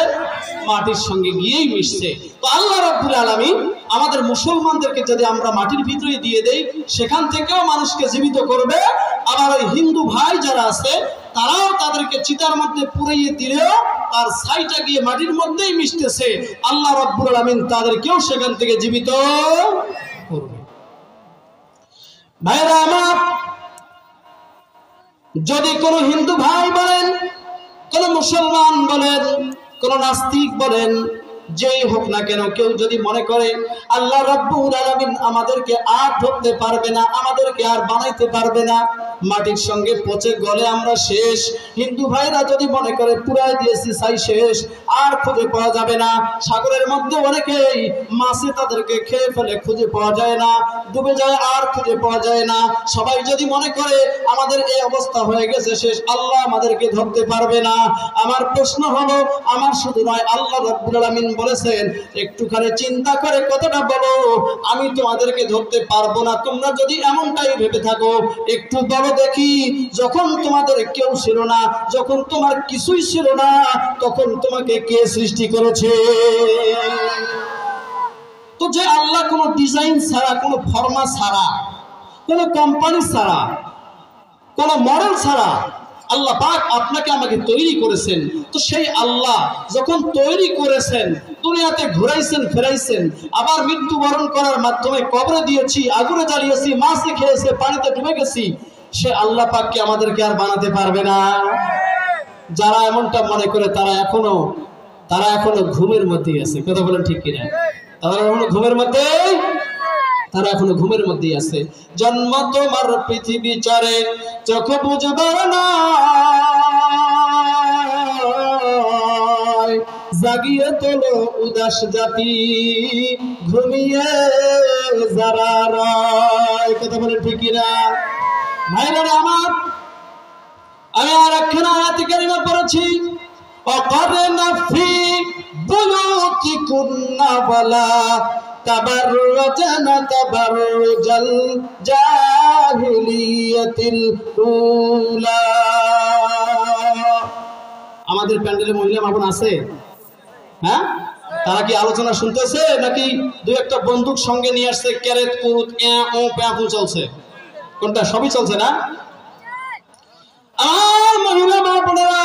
মাটির সঙ্গে গিয়েই মিশছে। তো আল্লাহ রাব্বুল আলামিন আমাদের মুসলমানদেরকে যদি আমরা মাটির ভিতরে দিয়ে দেই, সেখান থেকেও মানুষকে জীবিত করবে। আবার ওই হিন্দু ভাই যারা আছে তারাও তাদেরকে চিতার মধ্যে পুড়িয়ে দিলেও তার ছাইটা গিয়ে মাটির মধ্যেই মিশতেছে। আল্লাহ রাব্বুল আলামিন তাদেরকেও সেখান থেকে জীবিত করবে। ভাইরা আমার, যদি কোনো হিন্দু ভাই বলেন, কোন মুসলমান বলেন, কোন নাস্তিক বলেন, যেই হোক না কেন, কেউ যদি মনে করে আল্লাহ রাব্বুল আলামিন আমাদেরকে আর ধরতে পারবে না, আমাদেরকে আর বানাইতে পারবে না, মাটির সঙ্গে পচে গলে আমরা শেষ, হিন্দু ভাইরা যদি মনে করে পুরাই দিয়েছি ছাই শেষ, আর খুঁজে পাওয়া যাবে না। সাগরের মধ্যে অনেকেই মাছে তাদেরকে খেয়ে ফেলে, খুঁজে পাওয়া যায় না, ডুবে যায় আর খুঁজে পাওয়া যায় না। সবাই যদি মনে করে আমাদের এই অবস্থা হয়ে গেছে শেষ, আল্লাহ আমাদেরকে ধরতে পারবে না, আমার প্রশ্ন হলো, আমার শুধু নয়, আল্লাহ রাব্বুল আলামিন বলেছেন একটুখানি চিন্তা করে কথাটা বলো, আমি তোমাদেরকে ধরতে পারবো না। তোমরা যদি এমনটাই ভেবে থাকো, একটু বলো দেখি, যখন তোমাদের কেউ ছিল না, যখন তোমার কিছুই ছিল না, তখন তোমাকে কে সৃষ্টি করেছে? তো যে আল্লাহ কোনো ডিজাইন ছাড়া, কোনো ফর্মা ছাড়া, কোনো কোম্পানি ছাড়া, কোনো মডেল ছাড়া আল্লাহ পাক আপনাকে আমাকে তৈরি করেছেন, তো সেই আল্লাহ যখন তৈরি করেছেন, দুনিয়াতে ঘুরাইছেন ফেরাইছেন, আবার মৃত্যুবরণ করার মাধ্যমে কবরে দিয়েছি, আগুনে জ্বালিয়েছি, মাছে খেয়েছে, পানিতে ডুবে গেছি, সে আল্লাহ পাককে আমাদেরকে আর বানাতে পারবে না? যারা এমনটা মনে করে তারা এখনো ঘুমের মধ্যেই আছে, কথা বলেন ঠিক কিনা? তারা এখনো ঘুমের মধ্যে, তারা এখনো ঘুমের মধ্যেই আছে। জন্ম তোমার পৃথিবী চারে, চোখ বুঝবার না, জাগিয়ে তোলো উদাস জাতি, ঘুমিয়ে যারা রয়, কথা বলেন ঠিক কিনা? ভাইরা আমার, আমি আর একখানা আয়াত কারিমা পড়েছি, ওয়াকারনা ফি বুয়ুতিকুন্না ওয়ালা তাবাররাজনা তাবাররুজাল জাহিলিয়াতিল উলা। আমাদের প্যান্ডেলে মহিলা মামুন আছে? হ্যাঁ, তারা কি আলোচনা শুনতেছে নাকি দুই একটা বন্দুক সঙ্গে নিয়ে আসছে, ক্যারেট কুরুত ও প্যাপু চলছে? কোনটা? সবই চলছে না? আর মহিলা মা বোনেরা,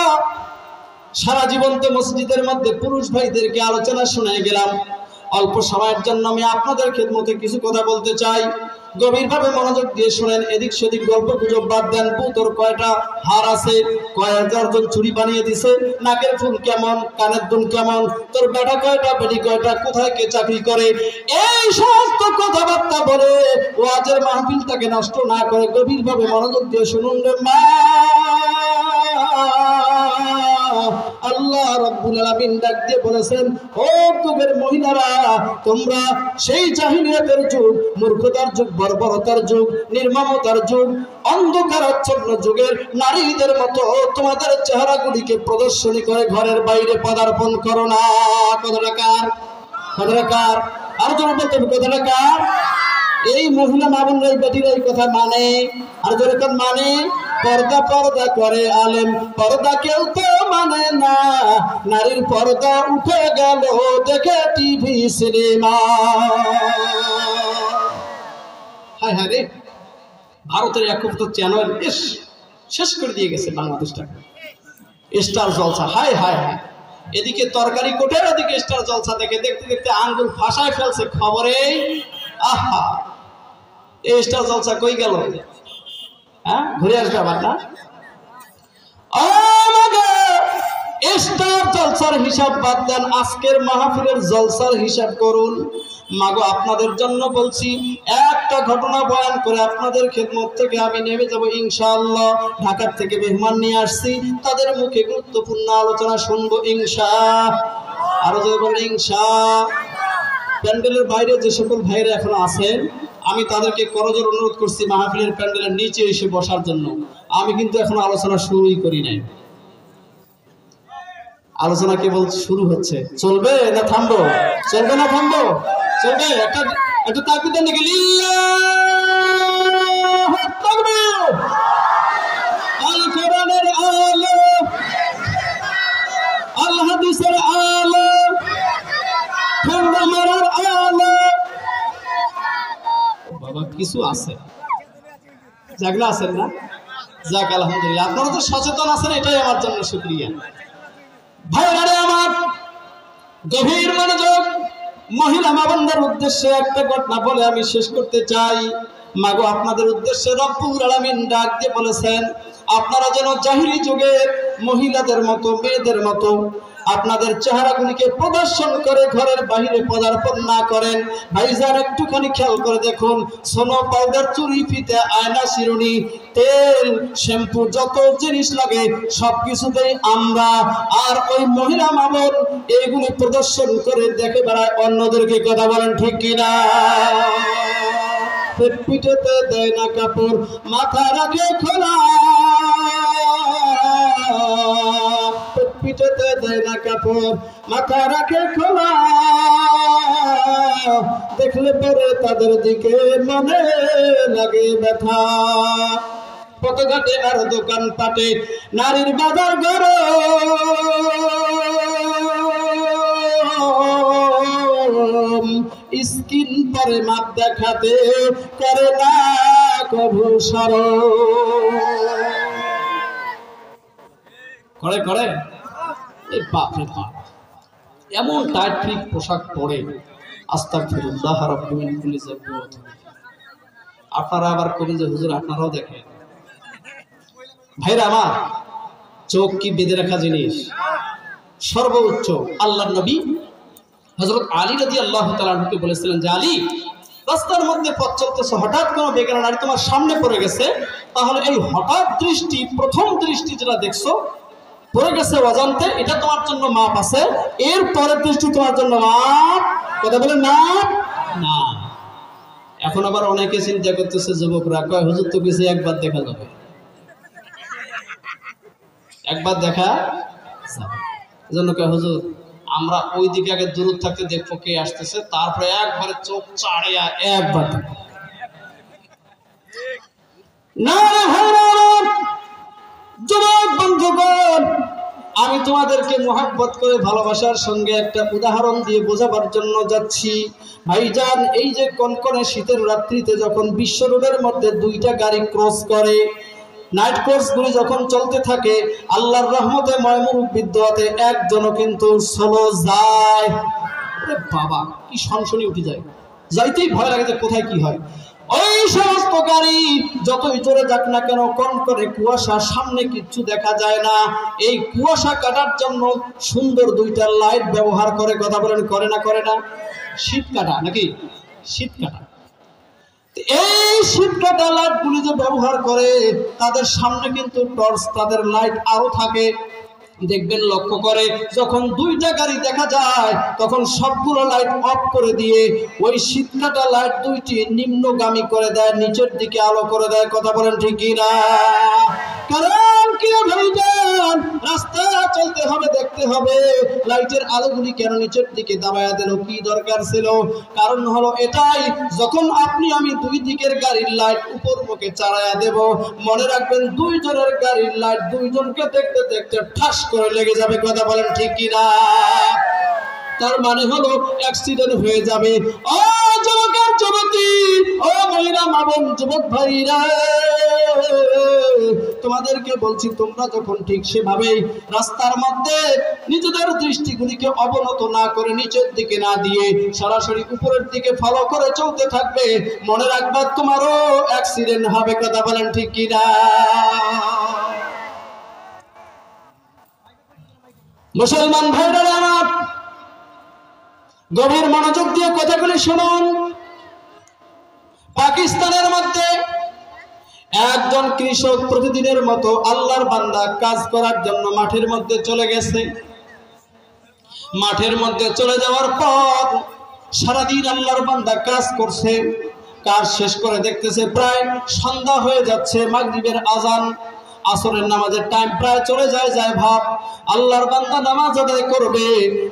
সারা জীবন তো মসজিদের মধ্যে পুরুষ ভাইদেরকে আলোচনা শুনে গেলাম। অল্প সময়ের জন্য আমি আপনাদের খেদমতে কিছু কথা বলতে চাই। গভীরভাবে মনোযোগ দিয়ে শুনেন। এদিক সেদিক গল্প গুজব বাদ দেন। তোর কয়টা হার আছে, কয় হাজারজন চুরি বানিয়ে দিছে, নাকের ফুল কেমন, কানের দুল কেমন, তোর বেটা কয়টা, বেটি কয়টা, কোথায় কে চাকরি করে, এই সমস্ত কথাবার্তা বলে ওয়াজের মাহফিলটাকে নষ্ট না করে গভীরভাবে মনোযোগ দিয়ে শুনুন রে মা। আল্লাহ রাব্বুল আলামিন ডাক দিয়ে বলেছেন, ও যুগের মহিলারা, তোমরা সেই জাহিলিয়াতের যুগ, মূর্খতার যুগ, বর্বরতার যুগ, নির্মমতার যুগ, অন্ধকারাচ্ছন্ন যুগের নারীদের মতো তোমাদের চেহারাগুলিকে প্রদর্শনী করে ঘরের বাইরে পদার্পণ করো না। কথাটা কার? কথাটা কার? আর জোরে বলতে হবে, কথাটা কার? এই মহিলা মা বোনরা, এই বেটিরা এই কথা মানে, আর যেরকম মানে পর্দা পর্দা করে আলেম, পর্দা কেউ তো মানে না, নারীর পর্দা উঠে গেল দেখে টিভি সিনেমা। হায় হায় রে, ভারতের একমাত্র চ্যানেল শেষ করে দিয়ে গেছে বাংলাদেশটাকে। স্টার জলসা, হায় হায় হায়, এদিকে তরকারি কোটের, এদিকে স্টার জলসা দেখে দেখতে দেখতে আঙ্গুল ফাঁসায় ফেলছে খবরে। আহা, এই স্টার জলসা কই গেল? হ্যাঁ, ঘুরে আসবে আবার না? স্টার জলসার হিসাব বাদ দেন, আজকের মাহফিলের জলসার হিসাব করুন। মাগো, আপনাদের জন্য বলছি, একটা ঘটনা বয়ান করে আপনাদের খেদমত থেকে আমি নেমে যাব ইনশাআল্লাহ। ঢাকার থেকে মেহমান নিয়ে আসছি, তাদের মুখে গুরুত্বপূর্ণ আলোচনা শুনবো ইনশা। আরো যদি বলেন ইনশা। প্যান্ডেলের বাইরে যে সকল ভাইরা এখন আছেন, আমি তাদেরকে করজোর অনুরোধ করছি মাহফিলের প্যান্ডেলের নিচে এসে বসার জন্য। আমি কিন্তু এখন আলোচনা শুরুই করি নাই। আলোচনা কেবল শুরু হচ্ছে। চলবে না থামবো? চলবে না থামবো? চলবে। একটা তাকবীর দেন নাকি? লিল্লাহু তাকবীর। আল কোরআনের আলো, আল হাদিসের আলো, ঠান্ডা মারার আলো। বাবা, কিছু আছে, জাগলা আছেন না? যাক, আলহামদুলিল্লাহ, আপনারা তো সচেতন আছেন, এটাই আমার জন্য শুকরিয়া। ভাইরা আমার, গভীর মনোযোগ। মহিলা মা বোনদের উদ্দেশ্যে একটা ঘটনা বলে আমি শেষ করতে চাই। মাগো, আপনাদের উদ্দেশ্যে রব্বুল আলামিন ডাক দিয়ে বলেছেন, আপনারা যেন জাহিলি যুগের মহিলাদের মতো, মেয়েদের মতো আপনাদের চেহারাগুলিকে প্রদর্শন করে ঘরের বাইরে পদার্পণ না করেন। ভাইজান, একটুখানি খেয়াল করে দেখুন, সোনো, পাউডার, চুরি, ফিতে, আয়না, শিরুনি, তেল, শ্যাম্পু, যত জিনিস লাগে সবকিছুতেই আমরা আর ওই মহিলা মা বোন এইগুলি প্রদর্শন করে দেখে বেড়ায় অন্যদেরকে। কথা বলেন ঠিক কিনা? পিঠেতে দেয় না কাপড়, মাথা রাখে খোলা। পিঠেতে দেয় না কাপড়, মাথা রাখে খোলা। দেখলে পরে তাদের দিকে মনে লাগে ব্যথা। পথঘাটে আর দোকান পাটে নারীর বাজার গরম, স্কিন পরে মাপ দেখাতে করে না কভু সরম। করে করে এই বাপরে বাপ, এমন টাইট ফিট পোশাক পরে, আস্তাগফিরুল্লাহ রাব্বি মিন কুল্লি যামবি। আপনারা আবার কবি যে হুজুর, আপনারাও দেখেন। ভাইরা আমার, চোখ কি বেঁধে রাখা জিনিস? সর্বোচ্চ আল্লাহর নবী হযরত আলী রাদিয়াল্লাহু তাআলা আনহুকে বলেছিলেন যে, আলী, রাস্তার মধ্যে পথ চলতেছে, হঠাৎ কোনো বেগানা নারী তোমার সামনে পড়ে গেছে, তাহলে এই হঠাৎ দৃষ্টি, প্রথম দৃষ্টি যেটা দেখছো, পড়ে গেছে অজান্তে, এটা তোমার জন্য মাপ আছে। এর পরের দৃষ্টি তোমার জন্য মাপ। কথা বলে না না। এখন আবার অনেকে চিন্তা করতেছে, যুবকরা কয়, হুজুর তো কিছু একবার দেখা যাবে, একবার দেখা যাবে। এজন্য কয়, হুজুর আমরা ওই দিকে আগে দূর থাকতে দেখবো কে আসতেছে, তারপরে একবারে চোখ চাড়িয়া একবার দেখো না। যুবক বন্ধুগণ, আমি তোমাদেরকে মোহাব্বত করে ভালোবাসার সঙ্গে একটা উদাহরণ দিয়ে বোঝাবার জন্য যাচ্ছি। ভাইজান, এই যে কনকনে শীতের রাত্রিতে যখন বিশ্ব রোডের মধ্যে দুইটা গাড়ি ক্রস করে, নাইট কোর্সগুলি যখন চলতে থাকে, আল্লাহর রহমতে ময়মুরব্বির দোয়াতে একজনও কিন্তু স্লো যায়। বাবা, কি সনসনি উঠে যায়, যাইতেই ভয় লাগে যে কোথায় কি হয়। ওই সমস্ত গাড়ি যতই জোরে যাক না কেন, কনকনে কুয়াশা, সামনে কিচ্ছু দেখা যায় না। এই কুয়াশা কাটার জন্য সুন্দর দুইটা লাইট ব্যবহার করে। কথা বলেন, করে না করে না? শীত কাটা নাকি শীত কাটা। এই শীত কাটা লাইট গুলি যে ব্যবহার করে, তাদের সামনে কিন্তু টর্চ, তাদের লাইট আরো থাকে। দেখবেন লক্ষ্য করে, যখন দুইটা গাড়ি দেখা যায় তখন সবগুলো লাইট অফ করে দিয়ে ওই শীতকাটা লাইট দুইটি নিম্নগামী করে দেয়, নিচের দিকে আলো করে দেয়। কথা বলেন ঠিক কিনা? কারণ কি ভাইজান, রাস্তা চলতে হবে, দেখতে হবে লাইটের আলোগুলি কেন নিচের দিকে দাবায়া দিল, কি দরকার ছিল? কারণ হলো এটাই, যখন আপনি আমি দুই দিকের গাড়ির লাইট উপর মুখে চালায়া দেব, মনে রাখবেন দুইজনের গাড়ির লাইট দুইজনকে দেখতে দেখতে ঠাস করে লেগে যাবে। কথা বলেন ঠিক কিনা? তার মানে হলো অ্যাক্সিডেন্ট হয়ে যাবে। ও যুবকের যুবতী, ও ভাইরা, মা বোন, যুবক ভাইরা, তোমাদেরকে বলছি, তোমরা যখন ঠিক সেভাবে রাস্তার মধ্যে নিজেদের দৃষ্টিগুলিকে অবনত না করে, নিচের দিকে না দিয়ে সরাসরি উপরের দিকে ফলো করে চলতে থাকবে, মনে রাখবা তোমারও অ্যাক্সিডেন্ট হবে। কথা বলেন ঠিক কিনা? মুসলমান ভাইরা আমার, গভীর মনোযোগ দিয়ে কথাগুলি শুনুন। পাকিস্তানের মধ্যে একজন কৃষক প্রতিদিনের মতো আল্লাহর বান্দা কাজ করার জন্য মাঠের মধ্যে চলে গেছে। মাঠের মধ্যে চলে যাওয়ার পর সারাদিন আল্লাহর বান্দা কাজ করছে। কাজ শেষ করে দেখতেছে প্রায় সন্ধ্যা হয়ে যাচ্ছে, মাগরিবের আজান, আসরের নামাজের টাইম প্রায় চলে যায় ভাব। আল্লাহর বান্দা নামাজ আদায় করবে,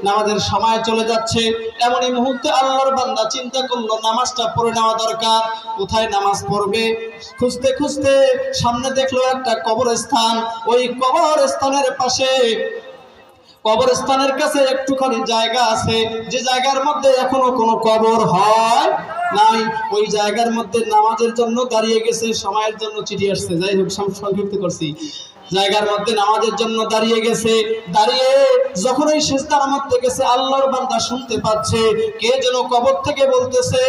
নামাজের সময় চলে যাচ্ছে। এমনই মুহূর্তে আল্লাহর বান্দা চিন্তা করলো নামাজটা পড়ে নেওয়া দরকার। কোথায় নামাজ পড়বে? খুঁজতে খুঁজতে সামনে দেখলো একটা কবরস্থান। ওই কবরস্থানের পাশে, কবরস্থানের কাছে একটুখানি জায়গা আছে, যে জায়গার মধ্যে এখনো কোনো কবর হয় নাই। ওই জায়গার মধ্যে নামাজের জন্য দাঁড়িয়ে গেছে। সময়ের জন্য চিঠি আসছে, যাই হোক সংক্ষিপ্ত করছি। জায়গার মধ্যে নামাজের জন্য দাঁড়িয়ে গেছে। দাঁড়িয়ে যখন ওই সিজদার মধ্যে গেছে, আল্লাহর বান্দা শুনতে পাচ্ছে কে যেন কবর থেকে বলতেছে,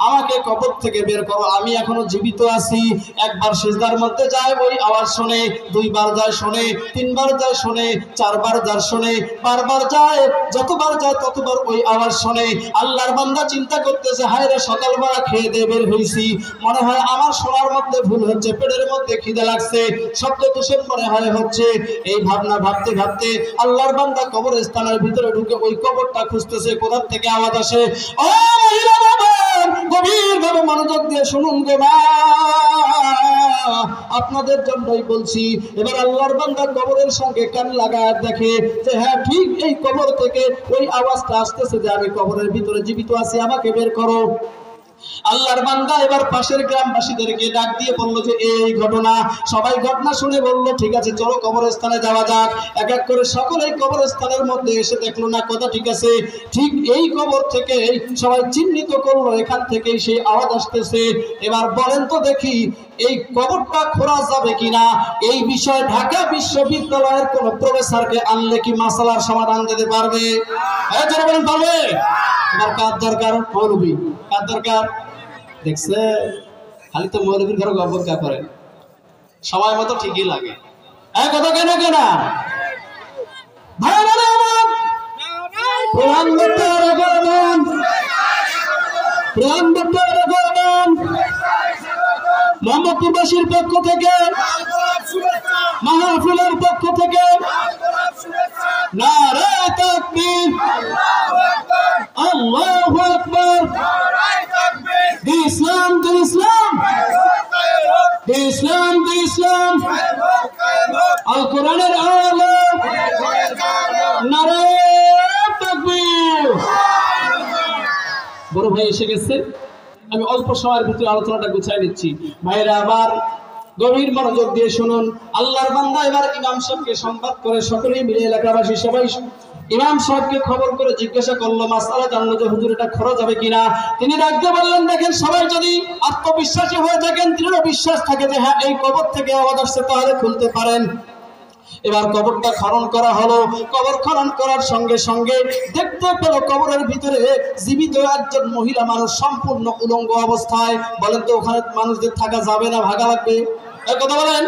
আমাকে কবর থেকে বের করো, আমি এখনো জীবিত আছি। একবার সিজদার মধ্যে যায়, ওই আওয়াজ শোনে। দুইবার যায়, শোনে। তিনবার যায়, শোনে। চারবার যায়, শোনে। বারবার যায়, যতবার যায় ততবার ওই আওয়াজ শোনে। আল্লাহর বান্দা চিন্তা করতেছে, হায় রে, সকালবেলা খেয়ে দিয়ে বের হয়েছি, মনে হয় আমার শোনার মধ্যে ভুল হচ্ছে, পেটের মধ্যে খিদে লাগছে, শব্দ দূষণ মনে হয় হচ্ছে। এই ভাবনা ভাবতে ভাবতে আল্লাহর বান্দা কবরস্থানের ভিতরে ঢুকে ওই কবরটা খুঁজতেছে, কোথা থেকে আওয়াজ আসে। ও মহিলা বাবা, গভীরভাবে মনোযোগ দিয়ে শুনুন গো মা, আপনাদের জন্যই বলছি। এবার আল্লাহর বান্দা কবরের সঙ্গে কান লাগায় দেখে যে হ্যাঁ, ঠিক এই কবর থেকে ওই আওয়াজটা আসতেছে যে আমি কবরের ভিতরে জীবিত আছি, আমাকে বের করো। আল্লাহর বান্দা এবার পাশের গ্রামবাসীদেরকে ডাক দিয়ে বলল যে এই ঘটনা। সবাই ঘটনা শুনে বলল ঠিক আছে, চলো কবরস্থানে যাওয়া যাক। এক এক করে সকলেই কবরস্থানের মধ্যে এসে দেখলো না, কথা ঠিক আছে, ঠিক এই কবর থেকে সবাই চিহ্নিত করলো, এখান থেকেই সেই আওয়াজ আসতেছে। এবার বলেন তো দেখি, এই কবরটা খোঁড়া যাবে কিনা? এই বিষয়ে ঢাকা বিশ্ববিদ্যালয়ের কোন প্রফেসরকে আনলে কি মাসালার সমাধান দিতে পারবে? বলেন পারবে? এবার কার দরকার? মৌলবী। কার দরকার? দেখছে, খালি তো মৌলবীর ঘরে অবজ্ঞা করে, সময় মতো ঠিকই লাগে। কথা কেন কেনা মোহাম্মদপুরবাসীর পক্ষ থেকে, মাহফিলের পক্ষ থেকে নারে তাকবীর, আল্লাহু আকবার, ইসলাম তো ইসলাম, ইসলাম তো ইসলাম, আল কোরআনের আলো, নারে তাকবীর। বড় ভাই এসে গেছে, আমি অল্প সময়ের ভিতরে আলোচনাটা গুছাই নিচ্ছি। ভাইরা আবার, গভীর মনোযোগ দিয়ে শুনুন। আল্লাহর বান্দা এবার ইমাম সাহেবকে সংবাদ করে সকলেই মিলে এলাকাবাসী সবাই ইমাম সাহেবকে খবর করে জিজ্ঞাসা করলো, মাসআলা জানলো যে হুজুর এটা খরচ হবে কিনা। তিনি ডাকতে বললেন, দেখেন সবাই যদি আত্মবিশ্বাসী হয়ে থাকেন, দৃঢ় বিশ্বাস থাকে যে হ্যাঁ এই কবর থেকে আওয়াজ আসছে, তাহলে খুলতে পারেন। এবার কবরটা খনন করা হলো। কবর খনন করার সঙ্গে সঙ্গে দেখতে পেল কবরের ভিতরে জীবিত একজন মহিলা মানুষ সম্পূর্ণ উলঙ্গ অবস্থায়। বলেন তো ওখানে মানুষদের থাকা যাবে না ভাগা লাগবে? এই কথা বলেন,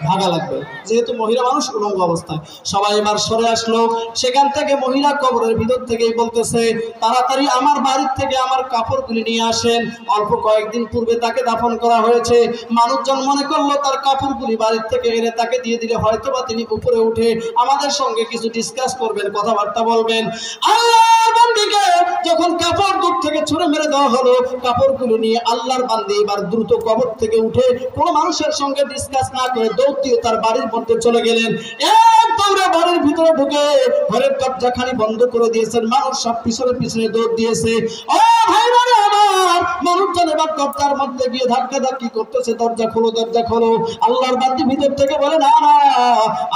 ভাগা লাগবে, যেহেতু মহিলা মানুষ উলঙ্গ অবস্থায়। সবাই এবার সরে আসলো। সেখান থেকে মহিলা কবরের ভিতর থেকেই বলতেছে, তাড়াতাড়ি আমার বাড়ির থেকে আমার কাপড়গুলি নিয়ে আসেন। অল্প কয়েকদিন পূর্বে তাকে দাফন করা হয়েছে। মানুষজন মনে করলো তার কাপড়গুলি বাড়ির থেকে এনে তাকে দিয়ে দিলে হয়তো বা তিনি উপরে উঠে আমাদের সঙ্গে কিছু ডিসকাস করবেন, কথাবার্তা বলবেন। আল্লাহর বান্দীকে যখন কাপড় দূর থেকে ছুঁড়ে মেরে দেওয়া হলো, কাপড়গুলো নিয়ে আল্লাহর বান্দী এবার দ্রুত কবর থেকে উঠে কোনো মানুষের সঙ্গে ডিসকাস না করে দৌড় দিয়ে তার বাড়ির মধ্যে চলে গেলেন। এক দৌড়ে বাড়ির ভিতরে ঢুকে ঘরের দরজাখানি বন্ধ করে দিয়েছেন। মানুষ সব পিছনে পিছনে দৌড় দিয়েছে। ও ভাই মানে আমার মানুষজন এবার দরজার মধ্যে গিয়ে ধাক্কা ধাক্কি করতেছে, দরজা খোলো, দরজা খোলো। আল্লাহর বান্দী ভিতর থেকে বলে, না না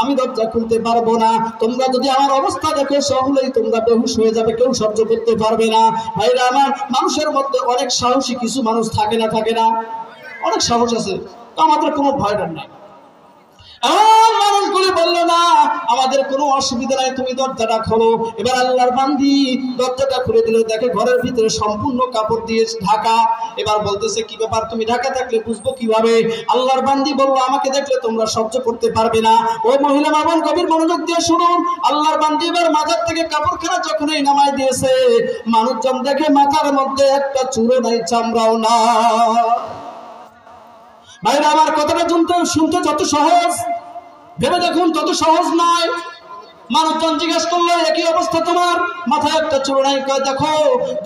আমি দরজা খুলতে পারবো না, তোমরা যদি আমার অবস্থা দেখো সহলেই তোমরা বেহুশ হয়ে যাবে, কেউ সহ্য করতে পারবে না। ভাইরা আমার, মানুষের মধ্যে অনেক সাহসী কিছু মানুষ থাকে না, থাকে না? অনেক সাহস আছে, আমাদের কোনো ভয় ডর নাই। মানুষগুলি বললো, না আমাদের কোনো অসুবিধা নাই, তুমি দরজাটা খোলো। এবার আল্লাহর বান্দী দরজাটা খুলে দিল, দেখে ঘরের ভিতরে সম্পূর্ণ কাপড় দিয়ে ঢাকা। এবার বলতেছে, কি ব্যাপার, তুমি ঢাকা থাকলে বুঝবো কিভাবে? আল্লাহর বান্দী বললো, আমাকে দেখলে তোমরা সহ্য করতে পারবে না। ও মহিলা মামন গভীর মনোযোগ দিয়ে শুনুন। আল্লাহর বান্দী এবার মাথার থেকে কাপড়খানা যখনই নামাই দিয়েছে, মানুষজন দেখে মাথার মধ্যে একটা চুরো নাই, চামড়াও না। ভাইরা আমার, কথাটা শুনতে যত সহজ, ভেবে দেখুন তত সহজ নয়। মানুষজন জিজ্ঞেস করলো, একই অবস্থা তোমার, মাথায় একটা চুল নাই। দেখো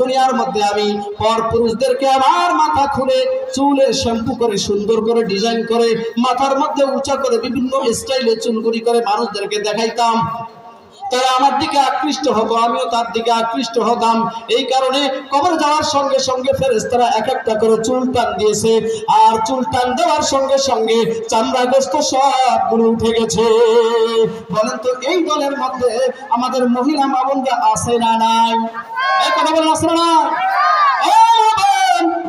দুনিয়ার মধ্যে আমি পর পুরুষদেরকে আমার মাথা খুলে চুলে শ্যাম্পু করে সুন্দর করে ডিজাইন করে মাথার মধ্যে উঁচা করে বিভিন্ন স্টাইলে চুলগুলি করে মানুষদেরকে দেখাইতাম। তারা আমার দিকে আকৃষ্ট হতো, আমিও তার দিকে আকৃষ্ট হতাম। এই কারণে কবর যাওয়ার সঙ্গে সঙ্গে ফেরেশতারা এক একটা করে চুল টান দিয়েছে। আর চুল টান দেওয়ার সঙ্গে সঙ্গে চামড়া গোস্ত সবগুলো উঠে গেছে। বলেন তো এই দলের মধ্যে আমাদের মহিলা মা বোনরা আছে না নাই? এই কথা বলেন, আছে না?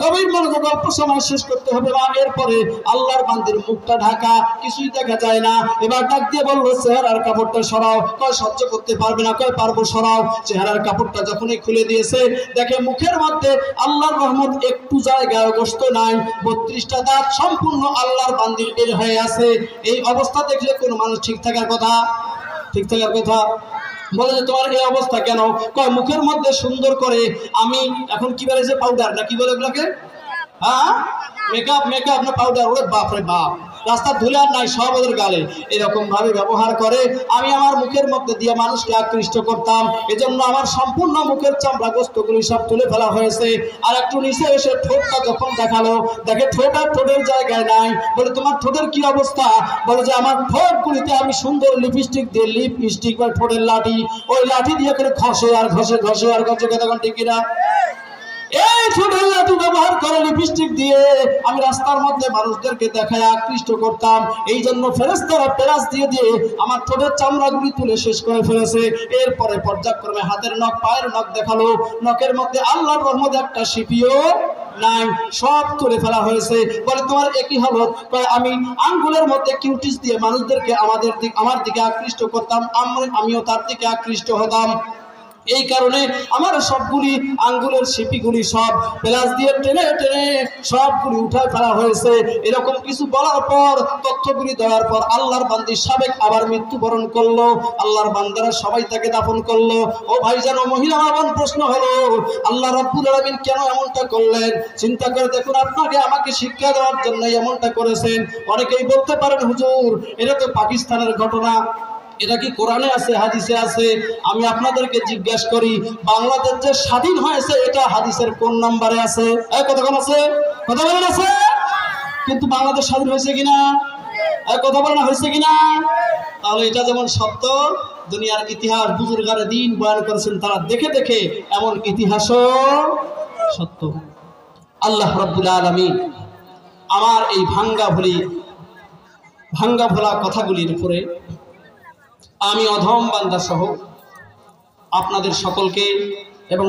গভীর মনোযোগ, অল্প সময় শেষ করতে হবে। এরপরে আল্লাহর বান্দির মুখটা ঢাকা, কিছুই দেখা যায় না। এবার ডাক দিয়ে বললো, চেহারার কাপড়টা সরাও। কয় সহ্য করতে পারবে না। কয় পারবো, সরাও। চেহারার কাপড়টা যখনই খুলে দিয়েছে, দেখে মুখের মধ্যে আল্লাহর রহমত একটু জায়গায় গোস্ত নাই। 32টা দাঁত সম্পূর্ণ আল্লাহর বান্দির বের হয়ে আছে। এই অবস্থা দেখলে কোনো মানুষ ঠিক থাকার কথা? ঠিক থাকার কথা? বলে যে তোমার এই অবস্থা কেন? কয় মুখের মধ্যে সুন্দর করে আমি এখন কি বলেছে, পাউডার না কি বলে এগুলোকে, হ্যাঁ মেকআপ, মেকআপ না পাউডার, ওরে বাপ রে বাপ, রাস্তার ধুলে আর নাই, সব ওদের গালে এরকম ভাবে ব্যবহার করে। আমি আমার মুখের মধ্যে দিয়ে মানুষকে আকৃষ্ট করতাম। এজন্য আমার সম্পূর্ণ মুখের চামড়া গোস্তগুলি সব তুলে ফেলা হয়েছে। আর একটু নিচে এসে ঠোঁটটা যখন দেখালো, দেখে ঠোঁট আর ঠোঁটের জায়গায় নাই। বলে তোমার ঠোঁটের কি অবস্থা? বলে যে আমার ঠোঁটগুলিতে আমি সুন্দর লিপস্টিক দিয়ে, লিপস্টিক বা ঠোঁটের লাঠি, ওই লাঠি দিয়ে করে ঘষে আর ঘষে ঘষে আর ঘষে, তখন ঠিক কিনা? এই ঠোঁটের লাঠি ব্যবহার করে লিপস্টিক দিয়ে আমি রাস্তার মধ্যে মানুষদেরকে দেখায় আকৃষ্ট করতাম। এই জন্য ফেরেশতারা পেরাস দিয়ে দিয়ে আমার ঠোঁটের চামড়াগুলি তুলে শেষ করে ফেলেছে। এরপরে পর্যায়ক্রমে হাতের নখ, পায়ের নখ দেখালো। নখের মধ্যে আল্লাহর রহমতে একটা শিপিও নাই, সব তুলে ফেলা হয়েছে। বলে তোমার একই হালত? আমি আঙ্গুলের মধ্যে কিউটিস দিয়ে মানুষদেরকে আমার দিকে আকৃষ্ট করতাম, আমিও তার দিকে আকৃষ্ট হতাম। এই কারণে আমার সবগুলি আঙ্গুলের শিপিগুলি সব প্লাস দিয়ে টেনে টেনে সবগুলি উঠায় ফেলা হয়েছে। এরকম কিছু বলার পর, তথ্যগুলি দেওয়ার পর আল্লাহর বান্দি সাবেক আবার মৃত্যুবরণ করলো। আল্লাহর বান্দারা সবাই তাকে দাফন করলো। ও ভাইজান, ও মহিলা মাবান, প্রশ্ন হলো আল্লাহ রাব্বুল আলামিন কেন এমনটা করলেন? চিন্তা করে দেখুন, আপনাকে আমাকে শিক্ষা দেওয়ার জন্য এমনটা করেছেন। অনেকেই বলতে পারেন, হুজুর এটা তো পাকিস্তানের ঘটনা, এটা কি কোরআনে আছে, হাদিসে আছে? আমি আপনাদেরকে জিজ্ঞাসা করি, বাংলাদেশ যে স্বাধীন হয়েছে এটা হাদিসের কোন নম্বরে আছে? কতক্ষণ আছে? কথা বলেন, আছে? কিন্তু বাংলাদেশ স্বাধীন হয়েছে কিনা? কথা বলেন, হয়েছে কিনা? তাহলে এটা যেমন সত্য, দুনিয়ার ইতিহাস বুজুর্গারে দিন বয়ান করেছেন, তারা দেখে দেখে এমন ইতিহাসও সত্য। আল্লাহ রাব্বুল আলামিন আমার এই ভাঙ্গা ভুলি ভাঙ্গা ভোলা কথাগুলির উপরে আমি অধম বান্দা সহ আপনাদের সকলকে এবং